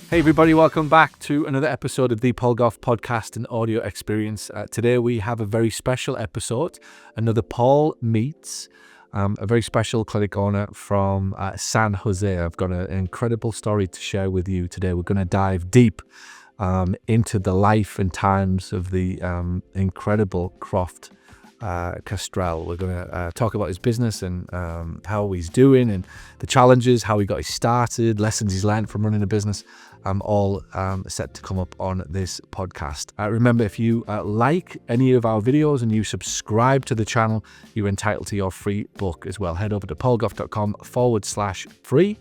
Hey everybody, welcome back to another episode of the Gough podcast and audio experience. Today we have a very special episode, another Paul Meets, a very special clinic owner from San Jose. I've got an incredible story to share with you today. We're going to dive deep into the life and times of the incredible Croft Castrell. We're going to talk about his business and how he's doing and the challenges, how he got started, lessons he's learned from running a business. All set to come up on this podcast. Remember, if you like any of our videos and you subscribe to the channel, you're entitled to your free book as well. Head over to paulgough.com/free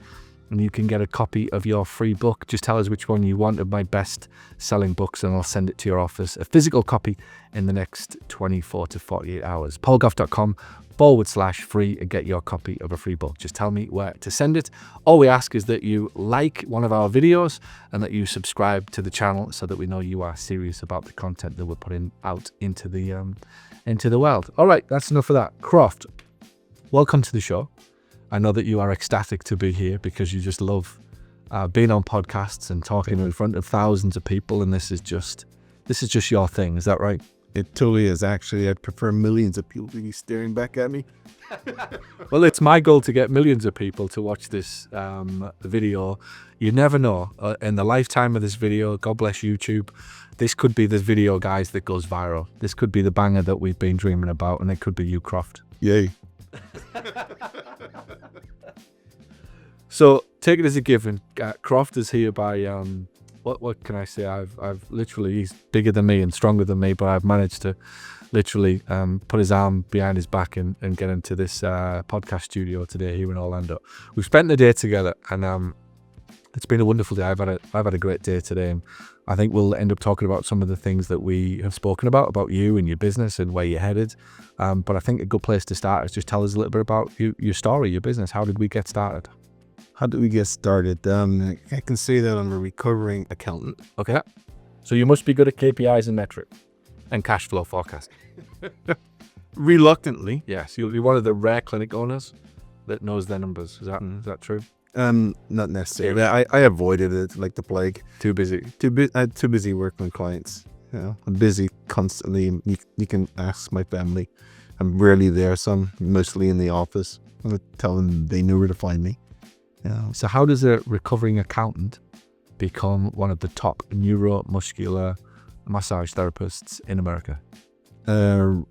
and you can get a copy of your free book. Just tell us which one you want of my best selling books and I'll send it to your office, a physical copy, in the next 24 to 48 hours. paulgough.com/free and get your copy of a free book. Just tell me where to send it. All we ask is that you like one of our videos and that you subscribe to the channel so that we know you are serious about the content that we're putting out into the world. All right, that's enough of that. Croft, welcome to the show. I know that you are ecstatic to be here because you just love being on podcasts and talking in front of thousands of people, and this is just your thing. Is that right? It totally is. Actually, I'd prefer millions of people to be staring back at me. Well, it's my goal to get millions of people to watch this video. You never know. In the lifetime of this video, God bless YouTube, this could be the video, guys, that goes viral. This could be the banger that we've been dreaming about, and it could be you, Croft. Yay. So take it as a given. Croft is here by what can I say? I've literally, he's bigger than me and stronger than me, but I've managed to literally put his arm behind his back and get into this podcast studio today here in Orlando. We've spent the day together and it's been a wonderful day. I've had a great day today, and I think we'll end up talking about some of the things that we have spoken about you and your business and where you're headed. But I think a good place to start is just tell us a little bit about your story, your business. How did we get started? How did we get started? I can say that I'm a recovering accountant. Okay. So you must be good at KPIs and metric and cash flow forecasting. Reluctantly. Yes, you'll be one of the rare clinic owners that knows their numbers. Is that true? Not necessarily. I avoided it like the plague. Too busy. Too busy working with clients. You know, I'm busy constantly. You can ask my family. I'm rarely there, so I'm mostly in the office. I'm gonna tell them they know where to find me. Yeah. So how does a recovering accountant become one of the top neuromuscular massage therapists in America?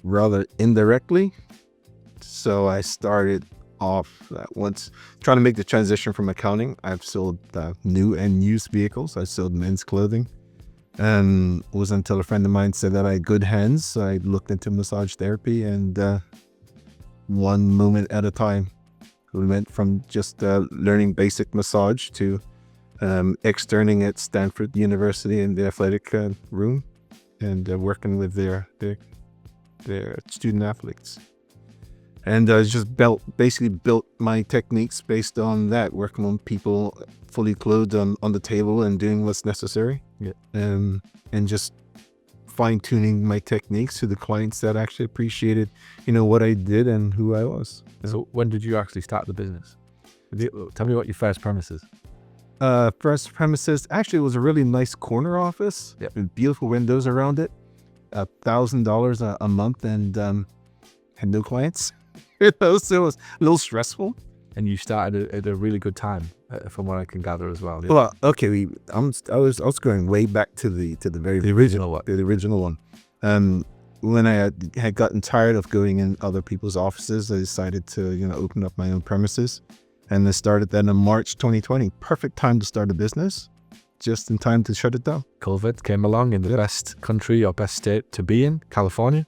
Rather indirectly. So I started off once trying to make the transition from accounting. I've sold new and used vehicles. I sold men's clothing. And it wasn't until a friend of mine said that I had good hands, so I looked into massage therapy, and one moment at a time. We went from just learning basic massage to externing at Stanford University in the athletic room and working with their student athletes. And I just basically built my techniques based on that, working on people fully clothed on the table and doing what's necessary. Yeah. And just fine-tuning my techniques to the clients that actually appreciated, what I did and who I was. So when did you actually start the business? Tell me what your first premise is. First premises, actually, it was a really nice corner office. Yep. With beautiful windows around it. $1,000 a month, and had no clients. So it was a little stressful. And you started at a really good time, from what I can gather as well. Well, okay, I was going way back to the original one. The original one. When I had gotten tired of going in other people's offices, I decided to open up my own premises, and I started that in March 2020. Perfect time to start a business, just in time to shut it down. COVID came along in the best country or best state to be in, California,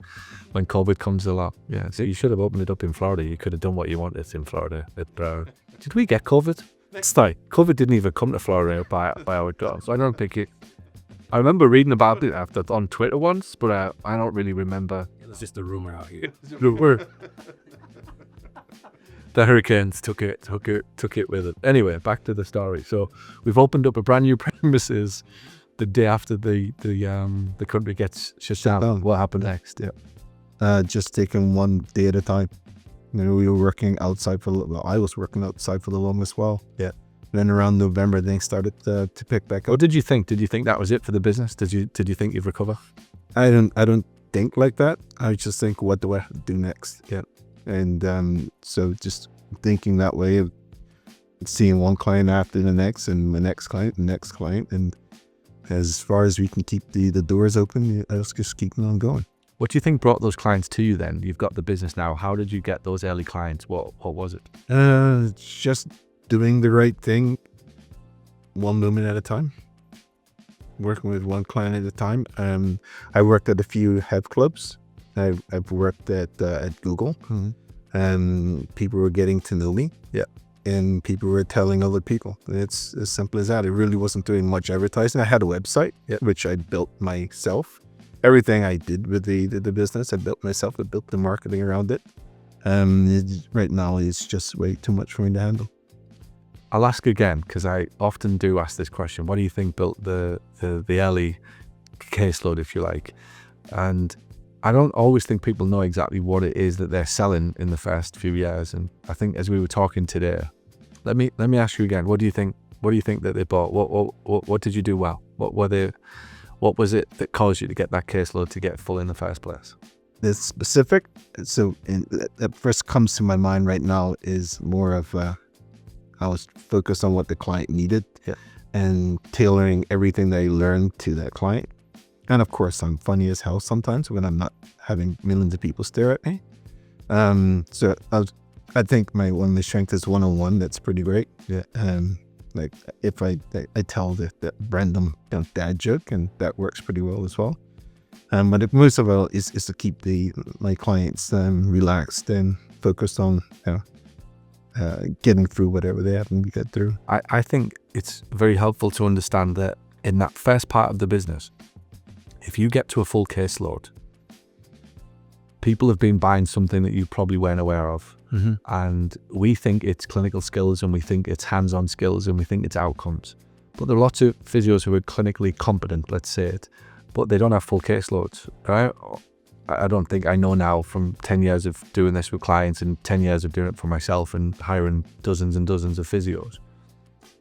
when COVID comes along. Yeah, so you should have opened it up in Florida. You could have done what you wanted in Florida. Did we get COVID? COVID didn't even come to Florida by our door, so I don't think it. I remember reading about it on Twitter once, but I don't really remember. It was just a rumor out here. The hurricanes took it with it. Anyway, back to the story. So we've opened up a brand new premises the day after the country gets shut down. What happened next? Yeah. Just taking one day at a time. We were working outside I was working outside for the longest while. Yeah. then around November, things started to pick back up. What did you think? Did you think that was it for the business? Did you think you'd recover? I don't think like that. I just think, what do I have to do next? Yeah. And so just thinking that way of seeing one client after the next, and the next client, and as far as we can keep the doors open, I was just keeping on going. What do you think brought those clients to you then? You've got the business now. How did you get those early clients? What was it? Just doing the right thing, one moment at a time. Working with one client at a time. I worked at a few health clubs. I've worked at Google, and people were getting to know me. Yeah. And people were telling other people. It's as simple as that. It really wasn't doing much advertising. I had a website, which I built myself. Everything I did with the business, I built myself. I built the marketing around it. Right now, it's just way too much for me to handle. I'll ask again, because I often do ask this question. What do you think built the early caseload, if you like? And I don't always think people know exactly what it is that they're selling in the first few years. And I think as we were talking today, let me ask you again. What do you think that they bought? What did you do well? What was it that caused you to get that caseload to get full in the first place? The specific, that first comes to my mind right now is more of I was focused on what the client needed, and tailoring everything that I learned to that client. And of course, I'm funny as hell sometimes when I'm not having millions of people stare at me. So I think one of my strengths is one-on-one. That's pretty great. Yeah. Like if I tell that random dad joke, and that works pretty well as well. But most of all is to keep my clients relaxed and focused on getting through whatever they have to get through. I think it's very helpful to understand that in that first part of the business, if you get to a full caseload, people have been buying something that you probably weren't aware of. Mm-hmm. And we think it's clinical skills, and we think it's hands-on skills, and we think it's outcomes. But there are lots of physios who are clinically competent, let's say it, but they don't have full caseloads, right? I don't think I know now from 10 years of doing this with clients and 10 years of doing it for myself and hiring dozens and dozens of physios.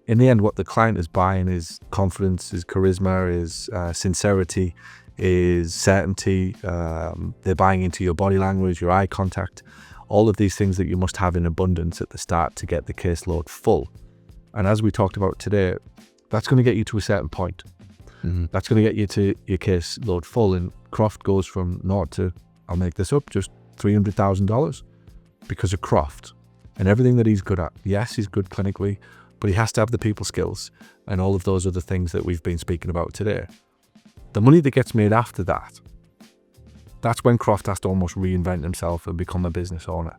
In the end, what the client is buying is confidence, is charisma, is sincerity, is certainty. They're buying into your body language, your eye contact, all of these things that you must have in abundance at the start to get the caseload full. And as we talked about today, that's going to get you to a certain point. Mm-hmm. That's going to get you to your caseload full. And Croft goes from naught to, I'll make this up, just $300,000 because of Croft and everything that he's good at. Yes, he's good clinically, but he has to have the people skills and all of those other things that we've been speaking about today. The money that gets made after that, that's when Croft has to almost reinvent himself and become a business owner.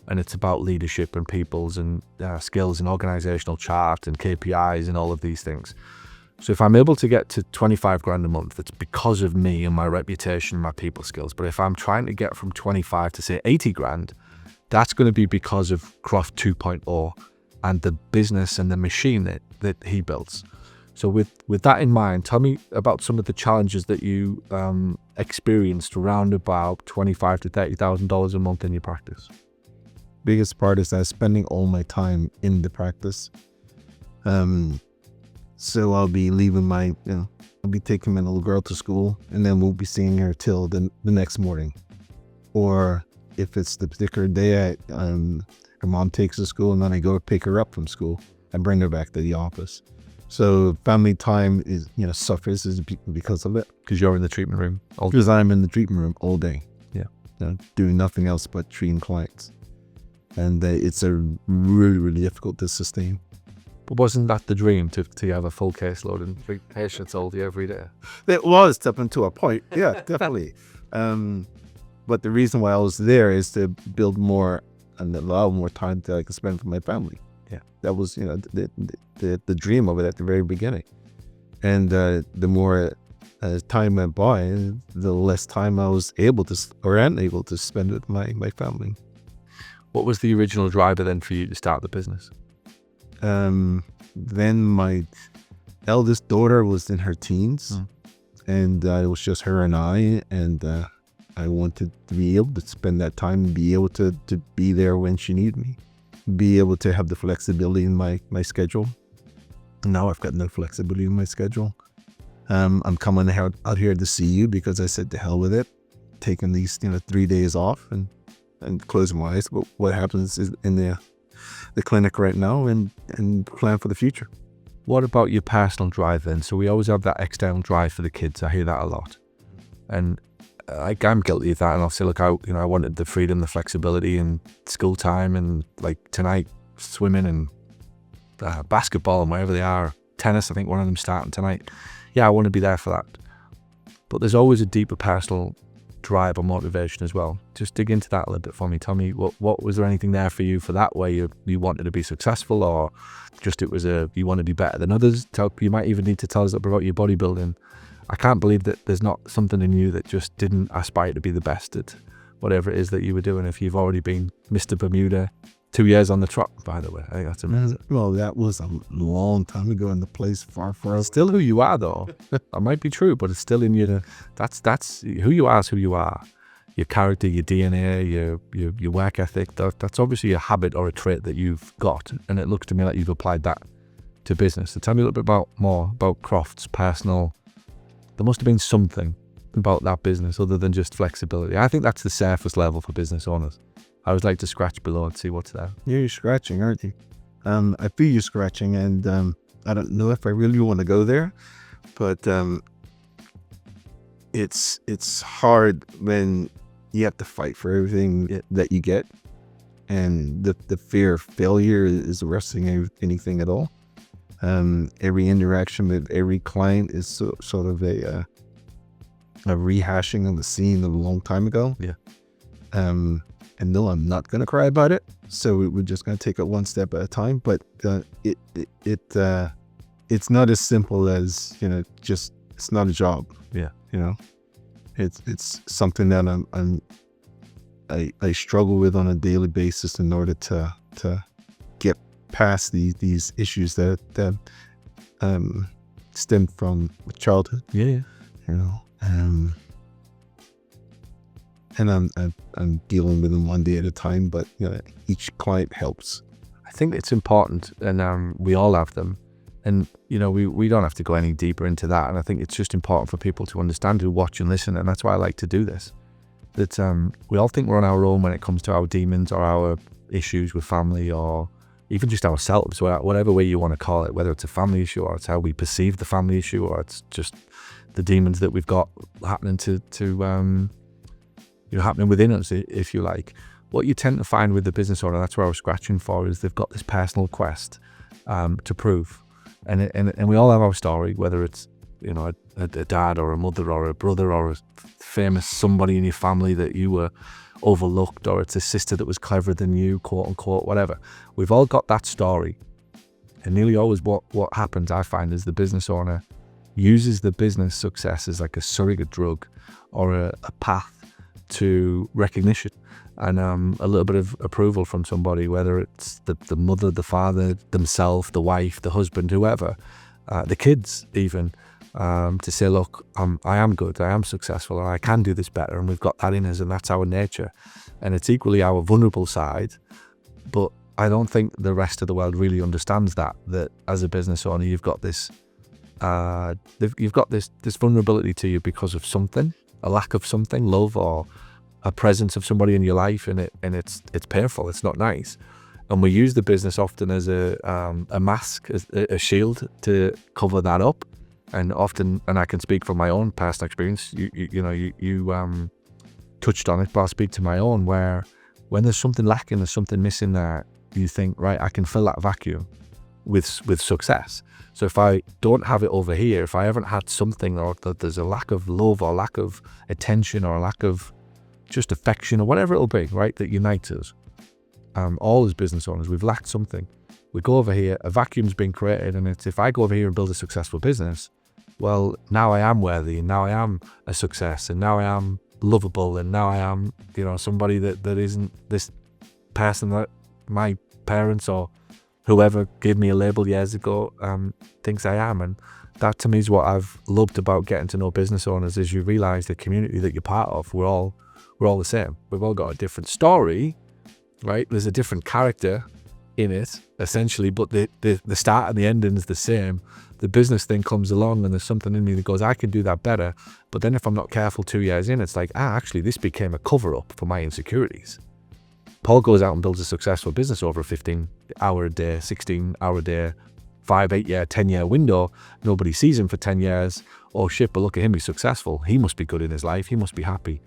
And it's about leadership and people's and skills and organizational chart and KPIs and all of these things. So if I'm able to get to 25 grand a month, it's because of me and my reputation, my people skills. But if I'm trying to get from 25 to say 80 grand, that's going to be because of Croft 2.0 and the business and the machine that he builds. So with that in mind, tell me about some of the challenges that you experienced around about $25,000 to $30,000 a month in your practice. Biggest part is that spending all my time in the practice. So I'll be leaving I'll be taking my little girl to school, and then we'll be seeing her till the next morning. Or if it's the particular day her mom takes her to school, and then I go pick her up from school and bring her back to the office. So family time is, suffers because of it. Because you're in the treatment room. Because I'm in the treatment room all day. Yeah. Doing nothing else but treating clients. And it's a really, really difficult to sustain. But wasn't that the dream, to have a full caseload and treat patients all day every day? It was up until a point. Yeah, definitely. But the reason why I was there is to build more and allow more time that I can spend with my family. Yeah. That was, the dream of it at the very beginning. And the more time went by, the less time I was able to spend with my family. What was the original driver then for you to start the business? Then my eldest daughter was in her teens, and it was just her and I I wanted to be able to spend that time, be able to be there when she needed me, be able to have the flexibility in my schedule. Now I've got no flexibility in my schedule. I'm coming out here to see you because I said to hell with it, taking these 3 days off and closing my eyes. But what happens is in the clinic right now and plan for the future. What about your personal drive then? So we always have that external drive for the kids. I hear that a lot. And I'm guilty of that. And I'll say, look, I wanted the freedom, the flexibility and school time and like tonight, swimming and basketball and wherever they are. Tennis, I think one of them starting tonight. Yeah, I want to be there for that. But there's always a deeper personal drive or motivation as well. Just dig into that a little bit for me. Tell me, what was there anything there for you for that where you wanted to be successful, or just it was you want to be better than others? You might even need to tell us about your bodybuilding. I can't believe that there's not something in you that just didn't aspire to be the best at whatever it is that you were doing. If you've already been Mr. Bermuda 2 years on the trot, by the way, I think that's amazing. Well, that was a long time ago in the place far. It's still who you are, though. That might be true, but it's still in you. That's who you are. Is who you are. Your character, your DNA, your work ethic. That's obviously a habit or a trait that you've got, and it looks to me like you've applied that to business. So tell me a little bit more about Croft's personal. There must have been something about that business other than just flexibility. I think that's the surface level for business owners. I always like to scratch below and see what's there. You're scratching, aren't you? I feel you scratching, and I don't know if I really want to go there, but it's hard when you have to fight for everything that you get, and the fear of failure is arresting anything at all. Every interaction with every client is sort of a rehashing of the scene of a long time ago. Yeah. And no, I'm not going to cry about it. So we're just going to take it one step at a time. But it's not as simple as, just, it's not a job. Yeah. It's something that I struggle with on a daily basis in order to get past these issues that stem from childhood. Yeah. And I'm dealing with them one day at a time, but each client helps. I think it's important, and we all have them, and we don't have to go any deeper into that. And I think it's just important for people to understand, who watch and listen, and that's why I like to do this. That we all think we're on our own when it comes to our demons or our issues with family, or even just ourselves, whatever way you want to call it, whether it's a family issue or it's how we perceive the family issue, or it's just the demons that we've got happening happening within us, if you like. What you tend to find with the business owner, that's where I was scratching for, is they've got this personal quest to prove, and we all have our story, whether it's a dad or a mother or a brother or a famous somebody in your family that you were overlooked, or it's a sister that was cleverer than you, quote unquote, whatever. We've all got that story, and nearly always what happens, I find, is the business owner uses the business success as like a surrogate drug or a path to recognition and a little bit of approval from somebody, whether it's the mother, the father, themselves, the wife, the husband, whoever, the kids even, to say, look, I am good, I am successful, and I can do this better, and we've got that in us, and that's our nature, and it's equally our vulnerable side. But I don't think the rest of the world really understands that as a business owner, you've got this vulnerability to you because of something, a lack of something, love, or a presence of somebody in your life, and it's painful, it's not nice. And we use the business often as a mask, as a shield to cover that up. And often, and I can speak from my own past experience, you touched on it, but I'll speak to my own, where when there's something lacking, there's something missing there, you think, right, I can fill that vacuum with success. So if I don't have it over here, if I haven't had something, or that there's a lack of love or lack of attention or lack of just affection or whatever it'll be, right, that unites us, all as business owners, we've lacked something. We go over here, a vacuum's been created, and it's, if I go over here and build a successful business, well, now I am worthy, and now I am a success, and now I am lovable, and now I am, somebody that isn't this person that my parents or whoever gave me a label years ago thinks I am. And that, to me, is what I've loved about getting to know business owners, is you realize the community that you're part of, we're all the same. We've all got a different story, right? There's a different character, in it, essentially, but the start and the ending is the same. The business thing comes along and there's something in me that goes, I can do that better. But then if I'm not careful 2 years in, it's like, actually, this became a cover-up for my insecurities. Paul goes out and builds a successful business over a 15-hour-a-day, 16-hour-a-day, 5, 8 year, 10-year window. Nobody sees him for 10 years. Oh shit, but look at him, he's successful. He must be good in his life. He must be happy.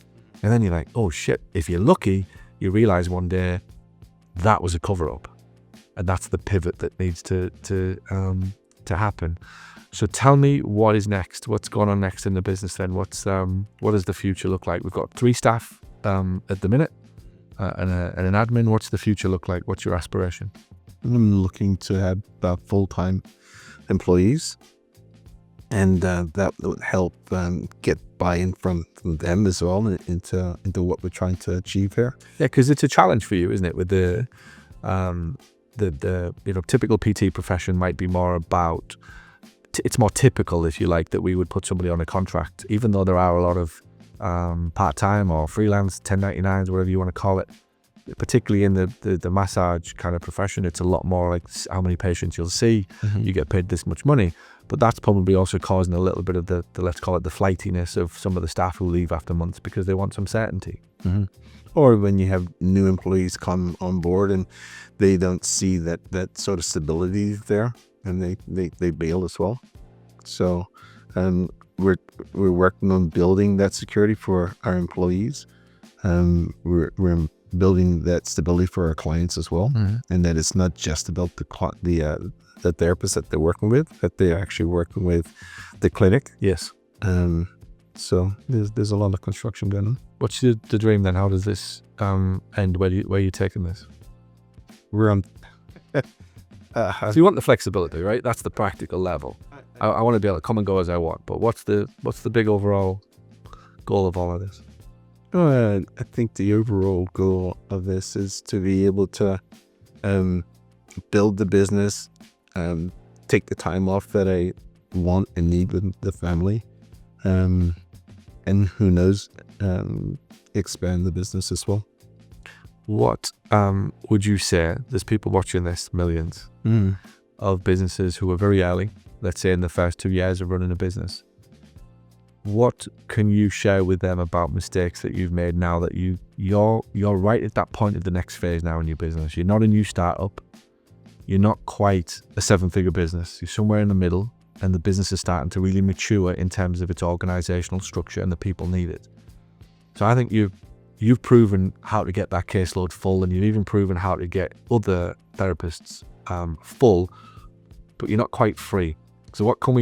And then you're like, oh shit, if you're lucky, you realize one day that was a cover-up. And that's the pivot that needs to happen. So tell me what is next. What's going on next in the business then? What does the future look like? We've got 3 staff at the minute and an admin. What's the future look like? What's your aspiration? I'm looking to have full-time employees, and that would help get buy-in from them as well into what we're trying to achieve here. Yeah, because it's a challenge for you, isn't it? With the typical PT profession might be more about, it's more typical, if you like, that we would put somebody on a contract, even though there are a lot of part-time or freelance 1099s, whatever you want to call it. Particularly in the massage kind of profession, it's a lot more like how many patients you'll see, you get paid this much money. But that's probably also causing a little bit of the let's call it the flightiness of some of the staff who leave after months because they want some certainty. Or when you have new employees come on board and they don't see that sort of stability there, and they bail as well. So we're working on building that security for our employees. We're building that stability for our clients as well, and that it's not just about the therapist that they're working with, that they're actually working with the clinic. Yes. So there's a lot of construction going on. What's the dream then? How does this end? Where are you taking this? We're on. So you want the flexibility, right? That's the practical level. I want to be able to come and go as I want. But what's the big overall goal of all of this? I think the overall goal of this is to be able to build the business, take the time off that I want and need with the family, and who knows, expand the business as well. What would you say? There's people watching this, millions of businesses who are very early, let's say in the first 2 years of running a business. What can you share with them about mistakes that you've made now that you're right at that point of the next phase now in your business? You're not a new startup. You're not quite a 7-figure business. You're somewhere in the middle, and the business is starting to really mature in terms of its organizational structure and the people need it. So I think you've proven how to get that caseload full, and you've even proven how to get other therapists full, but you're not quite free. So what can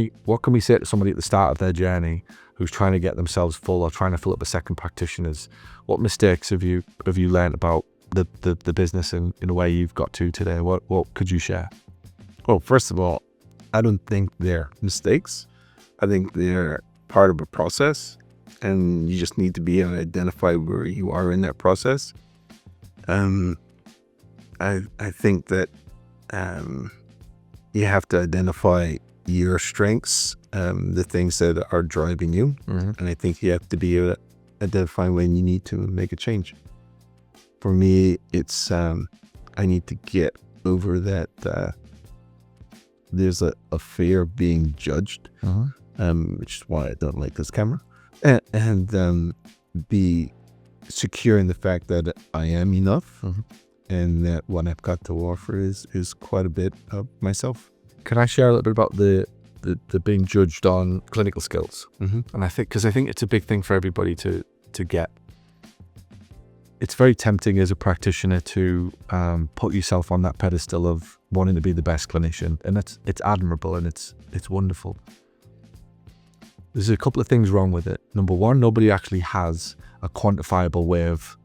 we say to somebody at the start of their journey who's trying to get themselves full or trying to fill up a second practitioners? What mistakes have you learned about the business and in a way you've got to today? What could you share? Well, first of all, I don't think they're mistakes. I think they're part of a process, and you just need to be able to identify where you are in that process. I think that you have to identify your strengths, the things that are driving you, and I think you have to be able to identify when you need to make a change. For me, it's I need to get over that. There's a fear of being judged, which is why I don't like this camera, and be secure in the fact that I am enough, and that what I've got to offer is quite a bit of myself. Can I share a little bit about the being judged on clinical skills? And I think it's a big thing for everybody to get. It's very tempting as a practitioner to put yourself on that pedestal of wanting to be the best clinician, and it's admirable and it's wonderful. There's a couple of things wrong with it. Number one, nobody actually has a quantifiable way of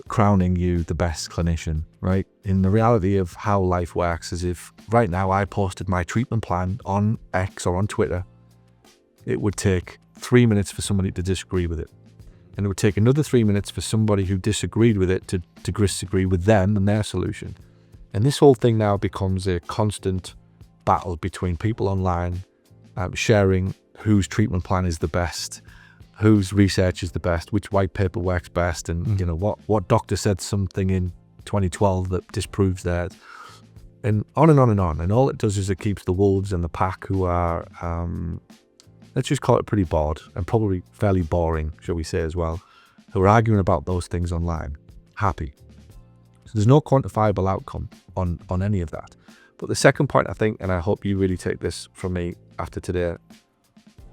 crowning you the best clinician, right? In the reality of how life works is if right now I posted my treatment plan on X or on Twitter, it would take 3 minutes for somebody to disagree with it. And it would take another 3 minutes for somebody who disagreed with it to disagree with them and their solution. And this whole thing now becomes a constant battle between people online, sharing whose treatment plan is the best, whose research is the best, which white paper works best, and what doctor said something in 2012 that disproves that. and on and on and on. And all it does is it keeps the wolves in the pack who are, let's just call it pretty bored and probably fairly boring, shall we say as well, who are arguing about those things online, happy. So there's no quantifiable outcome on any of that. But the second point, I think, and I hope you really take this from me after today,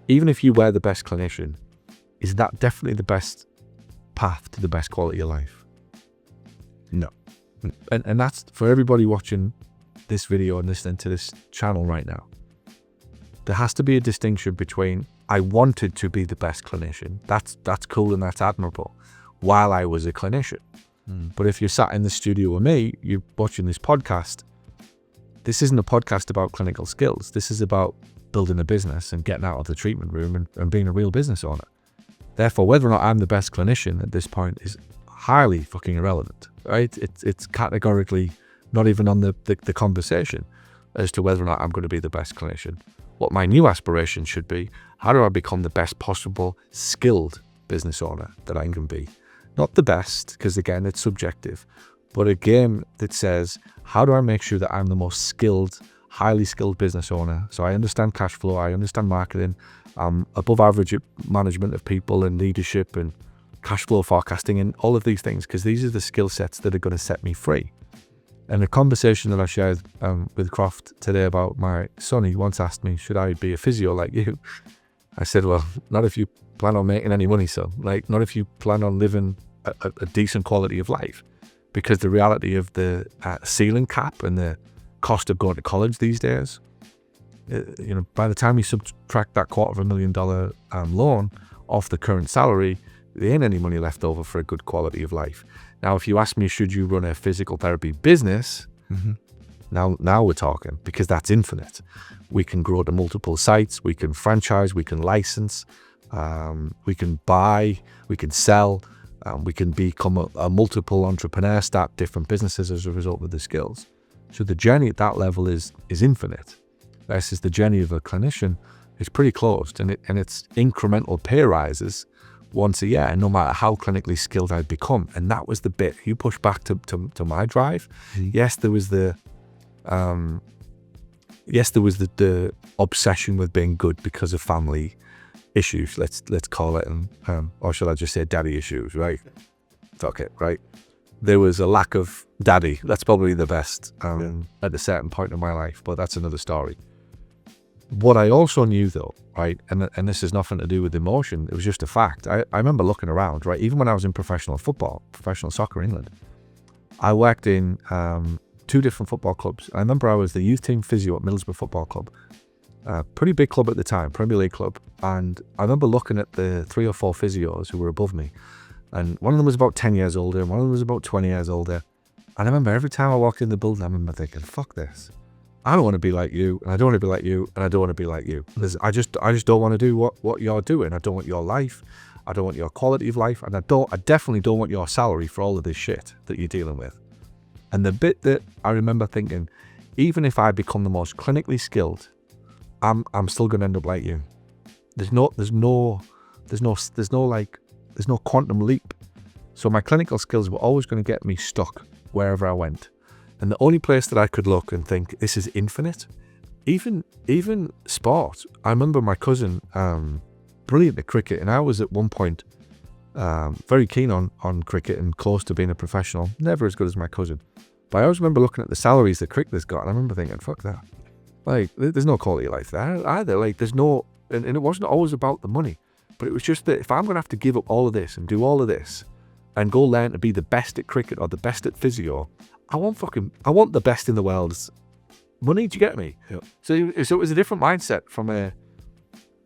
even if you were the best clinician, is that definitely the best path to the best quality of life? No. And that's for everybody watching this video and listening to this channel right now. There has to be a distinction between I wanted to be the best clinician. That's cool and that's admirable while I was a clinician. But if you're sat in the studio with me, you're watching this podcast, this isn't a podcast about clinical skills. This is about building a business and getting out of the treatment room and being a real business owner. Therefore, whether or not I'm the best clinician at this point is highly fucking irrelevant, right? It's categorically not even on the conversation as to whether or not I'm going to be the best clinician. What my new aspiration should be, how do I become the best possible skilled business owner that I can be? Not the best, because again, it's subjective, but a game that says, how do I make sure that I'm the most skilled, highly skilled business owner? So I understand cash flow, I understand marketing, above average management of people and leadership and cash flow forecasting and all of these things, because these are the skill sets that are going to set me free. And a conversation that I shared with Croft today about my son, he once asked me, should I be a physio like you? I said, well, not if you plan on making any money, son. Like, not if you plan on living a decent quality of life. Because the reality of the ceiling cap and the cost of going to college these days, by the time you subtract that $250,000 loan off the current salary, there ain't any money left over for a good quality of life. Now, if you ask me, should you run a physical therapy business? Now we're talking, because that's infinite. We can grow to multiple sites, we can franchise, we can license, we can buy, we can sell, we can become a multiple entrepreneur, start different businesses as a result of the skills. So the journey at that level is infinite. Versus the journey of a clinician is pretty closed, and it's incremental pay rises once a year, no matter how clinically skilled I'd become. And that was the bit. You push back to my drive. Yes, there was the obsession with being good because of family issues, let's call it, and or shall I just say daddy issues, right? Fuck it, right? There was a lack of daddy. That's probably the best at a certain point in my life, but that's another story. What I also knew though, right, and this has nothing to do with emotion, it was just a fact. I remember looking around, right, even when I was in professional soccer England, I worked in 2 different football clubs. I remember I was the youth team physio at Middlesbrough Football Club, pretty big club at the time, Premier League club, and I remember looking at the 3 or 4 physios who were above me, and one of them was about 10 years older, and one of them was about 20 years older, and I remember every time I walked in the building, I remember thinking, fuck this. I don't want to be like you, and I don't want to be like you, and I don't want to be like you. I just don't want to do what you're doing. I don't want your life. I don't want your quality of life, and I definitely don't want your salary for all of this shit that you're dealing with. And the bit that I remember thinking, even if I become the most clinically skilled, I'm still going to end up like you. There's no quantum leap. So my clinical skills were always going to get me stuck wherever I went. And the only place that I could look and think, this is infinite, even sport. I remember my cousin, brilliant at cricket, and I was at one point very keen on cricket and close to being a professional, never as good as my cousin. But I always remember looking at the salaries that cricketers got, and I remember thinking, fuck that. Like, there's no quality of life there either. Like, there's no, and it wasn't always about the money, but it was just that if I'm going to have to give up all of this and do all of this and go learn to be the best at cricket or the best at physio, I want the best in the world's money. Do you get me? Yeah. So it was a different mindset from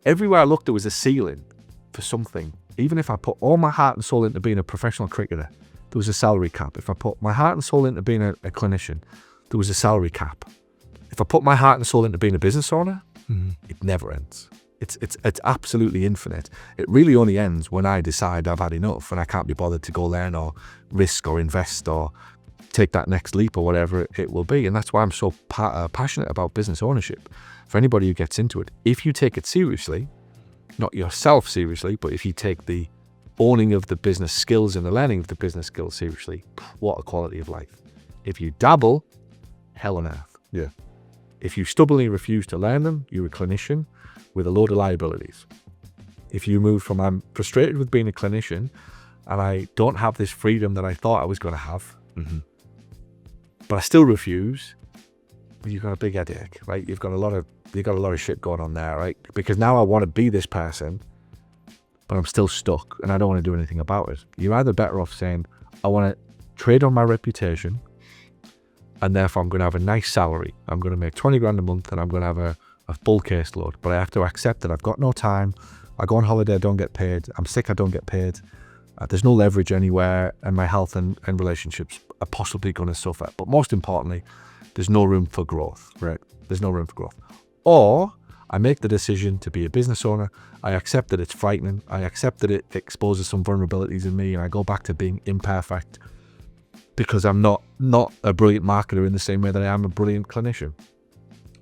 everywhere I looked, there was a ceiling for something. Even if I put all my heart and soul into being a professional cricketer, there was a salary cap. If I put my heart and soul into being a clinician, there was a salary cap. If I put my heart and soul into being a business owner, it never ends. It's absolutely infinite. It really only ends when I decide I've had enough and I can't be bothered to go learn or risk or invest or take that next leap or whatever it will be. And that's why I'm so passionate about business ownership. For anybody who gets into it, if you take it seriously, not yourself seriously, but if you take the owning of the business skills and the learning of the business skills seriously, what a quality of life. If you dabble, hell on earth. Yeah. If you stubbornly refuse to learn them, you're a clinician with a load of liabilities. If you move from I'm frustrated with being a clinician and I don't have this freedom that I thought I was going to have, but I still refuse, you've got a big headache, right? You've got a lot of shit going on there, right? Because now I want to be this person, but I'm still stuck and I don't want to do anything about it. You're either better off saying, I want to trade on my reputation and therefore I'm going to have a nice salary. I'm going to make 20 grand a month and I'm going to have a full caseload, but I have to accept that I've got no time. I go on holiday, I don't get paid. I'm sick, I don't get paid. There's no leverage anywhere, and my health and relationships are possibly going to suffer. But most importantly, there's no room for growth, right? There's no room for growth. Or I make the decision to be a business owner. I accept that it's frightening. I accept that it exposes some vulnerabilities in me, and I go back to being imperfect because I'm not a brilliant marketer in the same way that I am a brilliant clinician.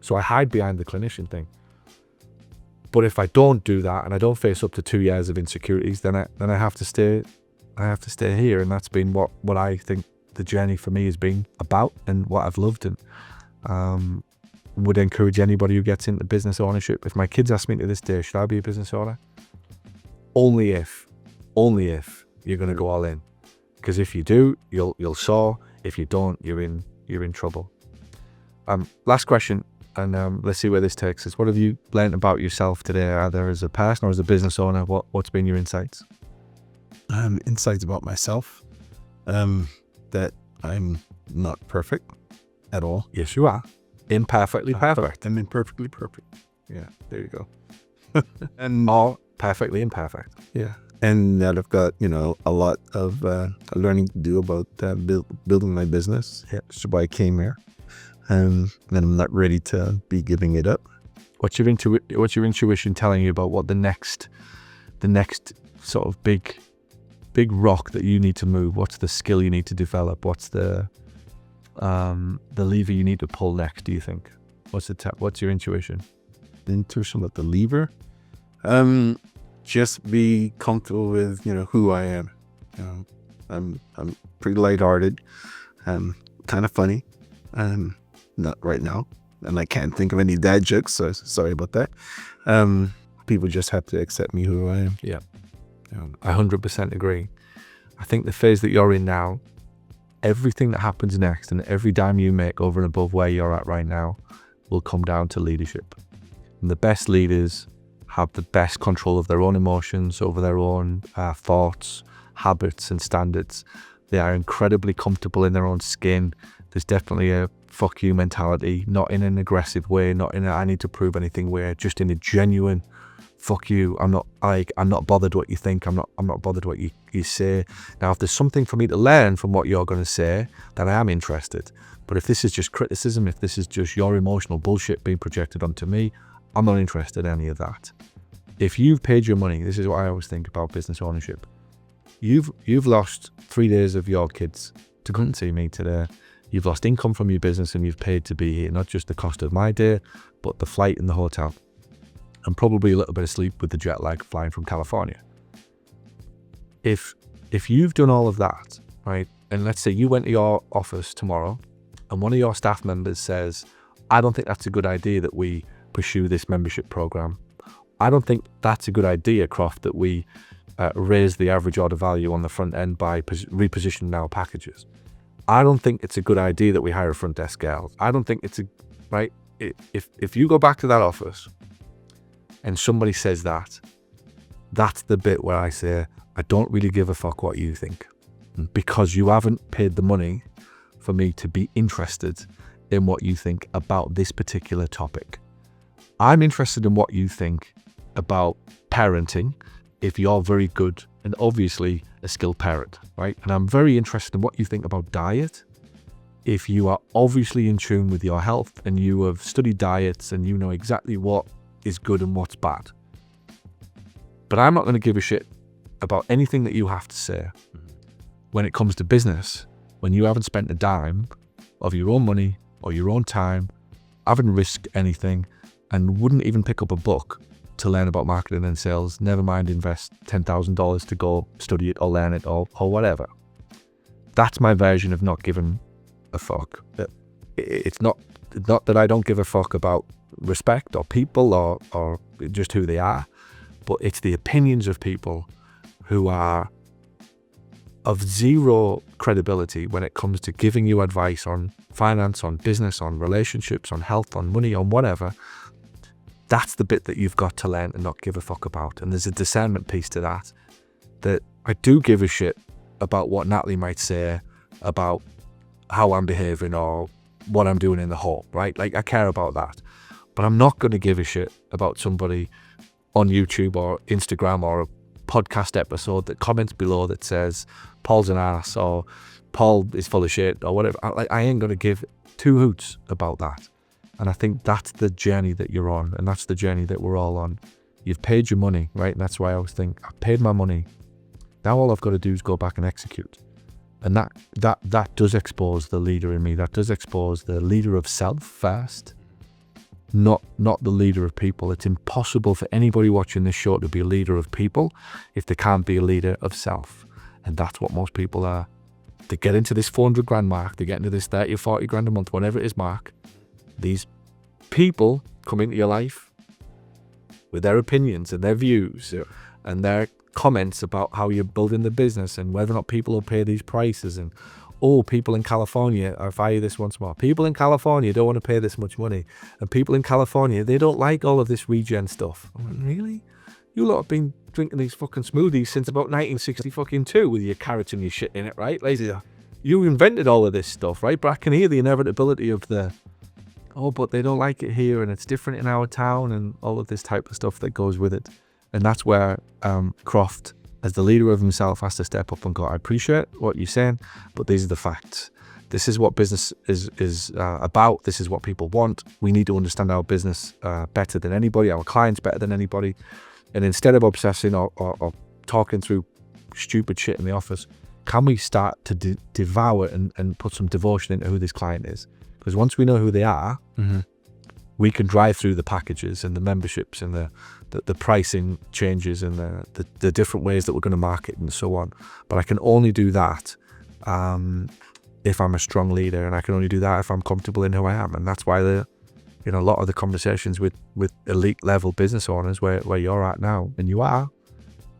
So I hide behind the clinician thing. But if I don't do that and I don't face up to 2 years of insecurities, then I have to stay. I have to stay here, and that's been what I think the journey for me has been about, and what I've loved, and would encourage anybody who gets into business ownership. If my kids ask me to this day, should I be a business owner? Only if you're going to go all in, because if you do, you'll soar. If you don't, you're in trouble. Last question. And let's see where this takes us. What have you learned about yourself today, either as a person or as a business owner? What's been your insights? Insights about myself, that I'm not perfect at all. Yes, you are. Imperfectly perfect. I'm imperfectly perfect. Yeah, there you go. And or perfectly imperfect. Yeah. And that I've got, a lot of learning to do about building my business. Yeah, that's why I came here. And I'm not ready to be giving it up. What's your intuition telling you about what the next sort of big rock that you need to move? What's the skill you need to develop? What's the lever you need to pull next? Do you think? What's your intuition? The intuition with the lever, just be comfortable with who I am. I'm pretty lighthearted. Kind of funny. Not right now, and I can't think of any dad jokes, so sorry about that. People just have to accept me who I am. Yeah, I 100% agree. I think the phase that you're in now, everything that happens next and every dime you make over and above where you're at right now will come down to leadership. And the best leaders have the best control of their own emotions, over their own thoughts, habits and standards. They are incredibly comfortable in their own skin. There's definitely a fuck you mentality, not in an aggressive way, not in a I need to prove anything way, just in a genuine fuck you. I'm not bothered what you think. I'm not bothered what you say. Now, if there's something for me to learn from what you're going to say, then I am interested. But if this is just criticism, if this is just your emotional bullshit being projected onto me, I'm not interested in any of that. If you've paid your money, this is what I always think about business ownership. You've lost 3 days of your kids to come and see me today. You've lost income from your business and you've paid to be here, not just the cost of my day, but the flight and the hotel. And probably a little bit of sleep with the jet lag flying from California. If you've done all of that, right, and let's say you went to your office tomorrow and one of your staff members says, I don't think that's a good idea that we pursue this membership program. I don't think that's a good idea, Croft, that we raise the average order value on the front end by repositioning our packages. I don't think it's a good idea that we hire a front desk girl. I don't think it's right. If you go back to that office and somebody says that, that's the bit where I say, I don't really give a fuck what you think, because you haven't paid the money for me to be interested in what you think about this particular topic. I'm interested in what you think about parenting, if you're very good and obviously a skilled parent, right? And I'm very interested in what you think about diet, if you are obviously in tune with your health and you have studied diets and you know exactly what is good and what's bad. But I'm not going to give a shit about anything that you have to say. When it comes to business, when you haven't spent a dime of your own money or your own time, haven't risked anything, and wouldn't even pick up a book to learn about marketing and sales, never mind invest $10,000 to go study it or learn it or whatever. That's my version of not giving a fuck. It's not not that I don't give a fuck about respect or people or just who they are, but it's the opinions of people who are of zero credibility when it comes to giving you advice on finance, on business, on relationships, on health, on money, on whatever. That's the bit that you've got to learn and not give a fuck about. And there's a discernment piece to that I do give a shit about what Natalie might say about how I'm behaving or what I'm doing in the home, right? Like, I care about that. But I'm not going to give a shit about somebody on YouTube or Instagram or a podcast episode that comments below that says Paul's an ass or Paul is full of shit or whatever. I ain't going to give two hoots about that. And I think that's the journey that you're on, and that's the journey that we're all on. You've paid your money, right? And that's why I always think, I've paid my money. Now all I've got to do is go back and execute. And that does expose the leader in me. That does expose the leader of self first, not the leader of people. It's impossible for anybody watching this show to be a leader of people if they can't be a leader of self. And that's what most people are. They get into this 400 grand mark, they get into this 30 or 40 grand a month, whatever it is mark. These people come into your life with their opinions and their views and their comments about how you're building the business and whether or not people will pay these prices. And people in California, or if I hear this once more, people in California don't want to pay this much money, and people in California, they don't like all of this regen stuff. I went, really? You lot have been drinking these fucking smoothies since about 1962 with your carrots and your shit in it, right? Like, you invented all of this stuff, right? But I can hear the inevitability of but they don't like it here and it's different in our town and all of this type of stuff that goes with it. And that's where Croft, as the leader of himself, has to step up and go, I appreciate what you're saying, but these are the facts. This is what business is about. This is what people want. We need to understand our business better than anybody, our clients better than anybody. And instead of obsessing or talking through stupid shit in the office, can we start to devour and put some devotion into who this client is? Because once we know who they are, we can drive through the packages and the memberships and the pricing changes and the different ways that we're going to market and so on. But I can only do that if I'm a strong leader, and I can only do that if I'm comfortable in who I am. And that's why a lot of the conversations with elite level business owners where you're at now, and you are,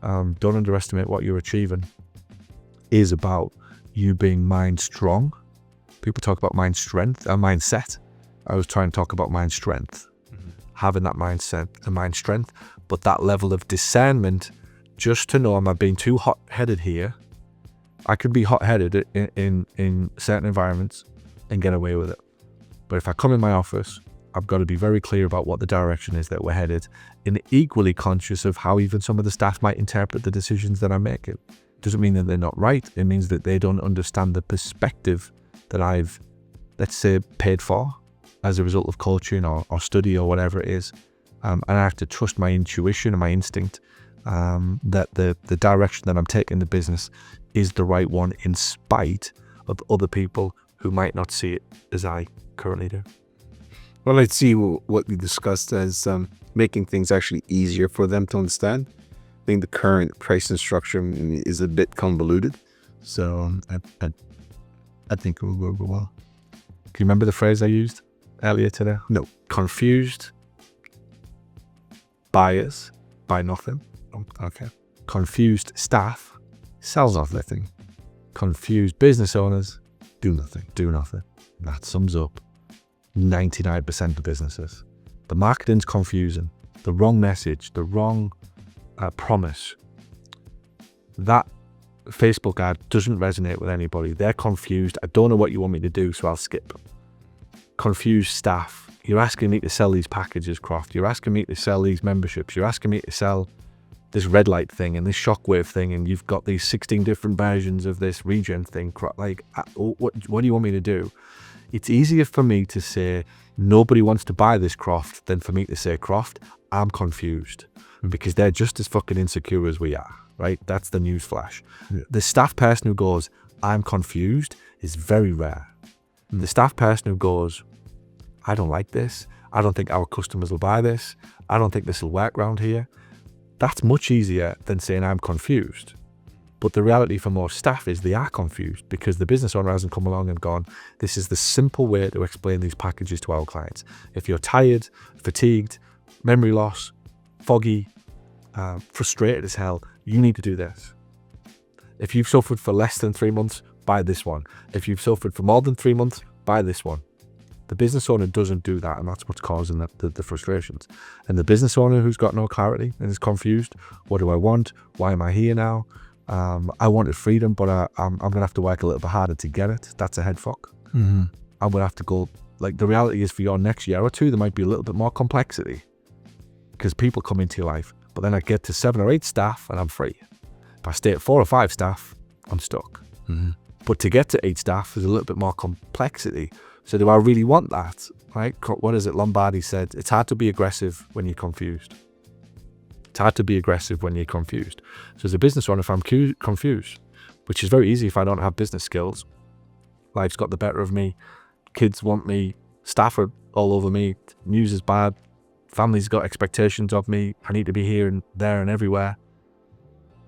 don't underestimate what you're achieving, is about you being mind strong. People talk about mind strength and mindset. I was trying to talk about mind strength, having that mindset and mind strength, but that level of discernment, just to know, am I being too hot-headed here? I could be hot-headed in certain environments and get away with it. But if I come in my office, I've got to be very clear about what the direction is that we're headed, and equally conscious of how even some of the staff might interpret the decisions that I'm making. Doesn't mean that they're not right. It means that they don't understand the perspective that I've, let's say, paid for as a result of coaching or study or whatever it is. And I have to trust my intuition and my instinct that the direction that I'm taking the business is the right one, in spite of other people who might not see it as I currently do. Well, I see what we discussed as making things actually easier for them to understand. I think the current pricing structure is a bit convoluted. So I think it will go well. Can you remember the phrase I used earlier today? No. Confused buyers buy nothing. Okay. Confused staff sells nothing. Confused business owners Do nothing. do nothing. That sums up 99% of businesses. The marketing's confusing. The wrong message, the wrong promise. That Facebook ad doesn't resonate with anybody. They're confused. I don't know what you want me to do, so I'll skip. Confused staff. You're asking me to sell these packages, Croft. You're asking me to sell these memberships. You're asking me to sell this red light thing and this shockwave thing, and you've got these 16 different versions of this regen thing. Like, what do you want me to do? It's easier for me to say nobody wants to buy this, Croft, than for me to say, Croft, I'm confused, because they're just as fucking insecure as we are, right? That's the news flash. Yeah. The staff person who goes, I'm confused, is very rare. The staff person who goes, I don't like this. I don't think our customers will buy this. I don't think this will work around here. That's much easier than saying I'm confused. But the reality for most staff is they are confused because the business owner hasn't come along and gone, this is the simple way to explain these packages to our clients. If you're tired, fatigued, memory loss, foggy, frustrated as hell, you need to do this. If you've suffered for less than 3 months, buy this one. If you've suffered for more than 3 months, buy this one. The business owner doesn't do that, and that's what's causing the frustrations. And the business owner who's got no clarity and is confused, what do I want? Why am I here now? I wanted freedom, but I'm going to have to work a little bit harder to get it. That's a head fuck. Mm-hmm. I'm going to have to go, like, the reality is for your next year or two, there might be a little bit more complexity because people come into your life. But then I get to 7 or 8 staff and I'm free. If I stay at 4 or 5 staff, I'm stuck. Mm-hmm. But to get to 8 staff, there's a little bit more complexity. So do I really want that? Right? What is it? Lombardi said, it's hard to be aggressive when you're confused. It's hard to be aggressive when you're confused. So as a business owner, if I'm confused, which is very easy if I don't have business skills, life's got the better of me, kids want me, staff are all over me, news is bad, family's got expectations of me, I need to be here and there and everywhere,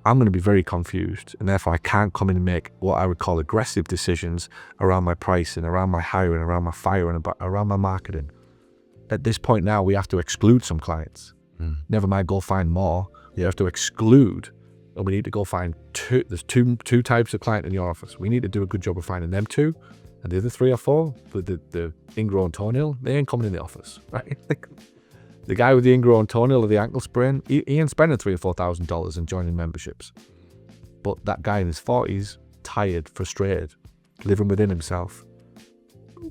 I'm going to be very confused, and therefore I can't come in and make what I would call aggressive decisions around my pricing, around my hiring, around my firing, around my marketing. At this point now, we have to exclude some clients. Never mind go find more. You have to exclude, and we need to go find 2. There's two types of client in your office. We need to do a good job of finding them 2, and the other 3 or 4, the ingrown toenail, they ain't coming in the office, right? The guy with the ingrown toenail or the ankle sprain, he ain't spending $3,000 or $4,000 and joining memberships. But that guy in his 40s, tired, frustrated, living within himself,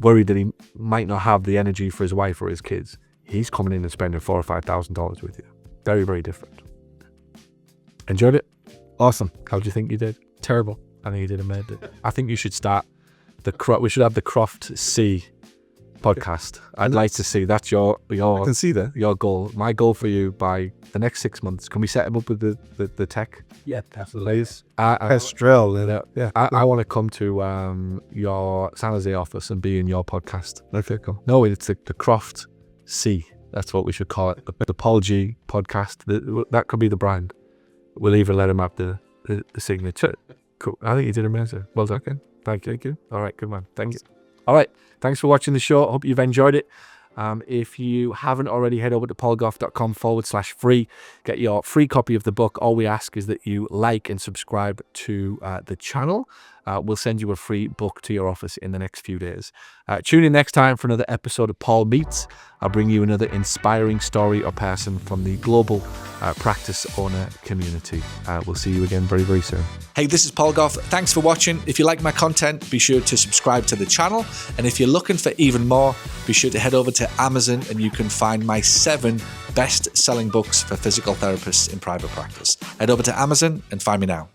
worried that he might not have the energy for his wife or his kids, he's coming in and spending $4,000 or $5,000 with you. Very, very different. Enjoyed it? Awesome. How do you think you did? Terrible. I think you did amazing. I think you should start we should have the Croft C podcast. I'd like to see that's your I can see that. your goal. My goal for you by the next 6 months. Can we set him up with the tech? Yeah, absolutely. Please. Castrell. Yeah. I want to come to your San Jose office and be in your podcast. Okay, cool. No, it's the Croft C. That's what we should call it. The Paul G podcast. That could be the brand. We'll even let him have the signature. Cool. I think you did amazing. Well done. Okay. Thank you. All right, good man. Thank you. All right. Thanks for watching the show. I hope you've enjoyed it. If you haven't already, head over to paulgough.com/free. Get your free copy of the book. All we ask is that you like and subscribe to the channel. We'll send you a free book to your office in the next few days. Tune in next time for another episode of Paul Meets. I'll bring you another inspiring story or person from the global practice owner community. We'll see you again very, very soon. Hey, this is Paul Gough. Thanks for watching. If you like my content, be sure to subscribe to the channel. And if you're looking for even more, be sure to head over to Amazon and you can find my 7 best-selling books for physical therapists in private practice. Head over to Amazon and find me now.